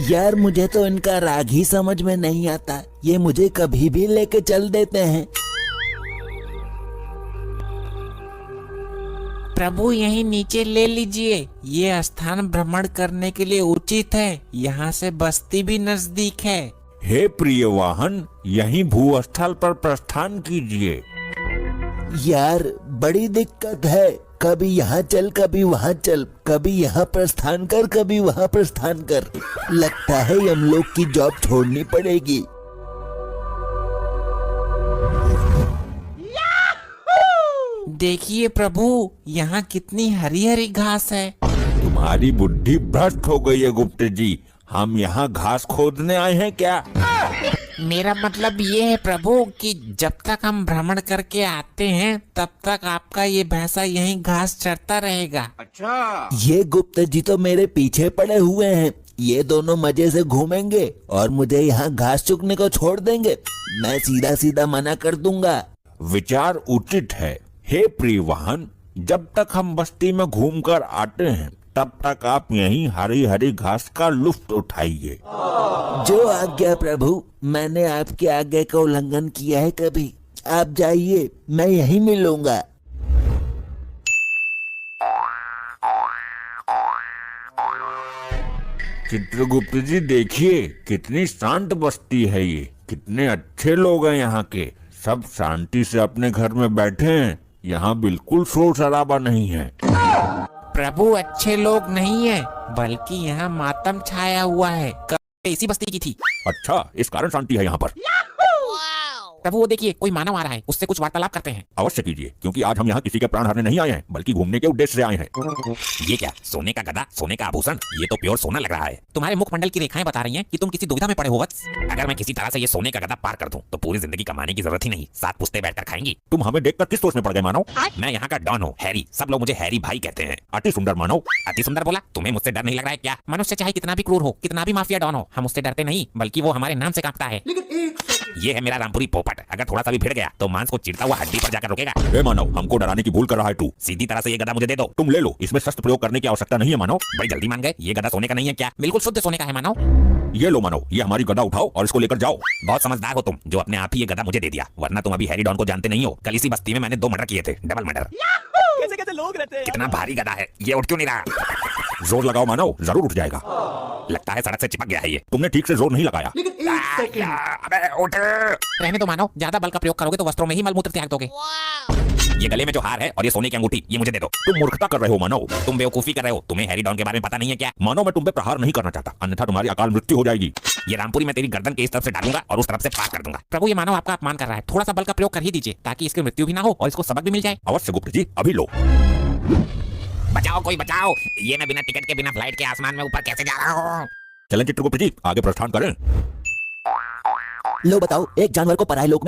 यार मुझे तो इनका राग ही समझ में नहीं आता, ये मुझे कभी भी लेके चल देते हैं। प्रभु यहीं नीचे ले लीजिए, ये स्थान भ्रमण करने के लिए उचित है, यहाँ से बस्ती भी नजदीक है। हे प्रिय वाहन, यहीं भूस्थल पर प्रस्थान कीजिए। यार बड़ी दिक्कत है, कभी यहाँ चल कभी वहाँ चल, कभी यहाँ प्रस्थान कर कभी वहाँ प्रस्थान कर। लगता है यमलोक की जॉब छोड़नी पड़ेगी। देखिए प्रभु, यहाँ कितनी हरी हरी घास है। तुम्हारी बुद्धि भ्रष्ट हो गई है गुप्त जी, हम यहाँ घास खोदने आए हैं क्या? मेरा मतलब ये है प्रभु कि जब तक हम भ्रमण करके आते हैं तब तक आपका ये भैंसा यहीं घास चरता रहेगा। अच्छा, ये गुप्ता जी तो मेरे पीछे पड़े हुए हैं, ये दोनों मजे से घूमेंगे और मुझे यहाँ घास चुगने को छोड़ देंगे। मैं सीधा सीधा मना कर दूंगा। विचार उचित है। हे प्रिय वाहन, जब तक हम बस्ती में घूमकर आते हैं तब तक आप यहीं हरी हरी घास का लुत्फ उठाइए। जो आज्ञा प्रभु, मैंने आपकी आज्ञा का उल्लंघन किया है कभी? आप जाइए, मैं यहीं मिलूंगा। चित्रगुप्त जी देखिए, कितनी शांत बस्ती है ये, कितने अच्छे लोग हैं यहाँ के, सब शांति से अपने घर में बैठे हैं, यहाँ बिल्कुल शोर शराबा नहीं है। प्रभु अच्छे लोग नहीं है, बल्कि यहाँ मातम छाया हुआ है, कब इसी बस्ती की थी। अच्छा, इस कारण शांति है यहाँ पर। प्रभु वो देखिए, कोई मानव आ रहा है, उससे कुछ वार्तालाप करते हैं। अवश्य कीजिए, क्योंकि आज हम यहाँ किसी के प्राण हरने नहीं आए हैं, बल्कि घूमने के उद्देश्य से आए हैं। ये क्या, सोने का गदा, सोने का आभूषण? ये तो प्योर सोना लग रहा है। तुम्हारे मुखमंडल की रेखाएं बता रही हैं कि तुम किसी दुविधा में पड़े हो वत्स। अगर मैं किसी तरह से ये सोने का गदा पार कर दूं, तो पूरी जिंदगी कमाने की जरूरत ही नहीं, 7 पुश्ते बैठकर खाएंगी। तुम हमें देखकर किस सोच में पड़ गए मानव? मैं यहाँ का डॉन हूँ, हैरी, सब लोग मुझे हैरी भाई कहते हैं। अति सुंदर मानव। अति सुंदर बोला? तुम्हें मुझसे डर नहीं लग रहा है क्या? मनुष्य चाहे कितना भी क्रूर हो, कितना भी माफिया डॉन हो, हम उससे डरते नहीं, बल्कि वो हमारे नाम से कांपता है। ये है मेरा रामपुरी पोपट, अगर थोड़ा सा भी भिड़ गया तो मांस को चीरता हुआ हड्डी पर जाकर रुकेगा। हे मानव, हमको डराने की भूल कर रहा है तू। सीधी तरह से ये गदा मुझे दे दो। तुम ले लो, इसमें शस्त्र प्रयोग करने की आवश्यकता नहीं है मानव। बड़ी जल्दी मान गए, ये गदा सोने का नहीं है क्या? बिल्कुल शुद्ध सोने का है मानव। ये लो मानव, ये हमारी गदा उठाओ और इसको लेकर जाओ। बहुत समझदार हो तुम, जो अपने आप ही ये गदा मुझे दे दिया, वरना तुम अभी हैरी डॉन को जानते नहीं हो। कल इसी बस्ती में मैंने 2 मर्डर किए थे, डबल मर्डर। कैसे कैसे लोग रहते हैं। कितना भारी गदा है, ये उठ क्यों नहीं रहा? जोर लगाओ मानव, जरूर उठ जाएगा। लगता है सड़क से चिपक गया है ये। तुमने ठीक से जोर नहीं लगाया। अबे उठ। रहने दो मानव, ज्यादा बल का प्रयोग करोगे तो वस्त्रों में ही मलमूत्र त्याग दोगे। ये गले में जो हार है और ये सोने की अंगूठी, ये मुझे दे दो। तुम मूर्खता कर रहे हो मानव। तुम बेवकूफी कर रहे हो, तुम्हें हैरी डॉन के बारे में पता नहीं है क्या? मानव, मैं तुम पे प्रहार नहीं करना चाहता, अन्यथा तुम्हारी अकाल मृत्यु हो जाएगी। ये रामपुरी मैं तेरी गर्दन के इस तरफ से डालूंगा और उस तरफ से पार कर दूंगा। प्रभु ये मानव आपका अपमान कर रहा है, थोड़ा सा बल का प्रयोग कर ही दीजिए, ताकि इसकी मृत्यु भी ना हो और इसको सबक भी मिल जाए। अवश्य गुप्त जी, अभी लो। बचाओ, कोई बचाओ, ये मैं बिना टिकट के, बिना फ्लाइट के आसमान में ऊपर कैसे जा रहा हूँ? चलें चित्रगुप्त जी, आगे प्रस्थान करें। लो बताओ, एक जानवर को पराये लोक में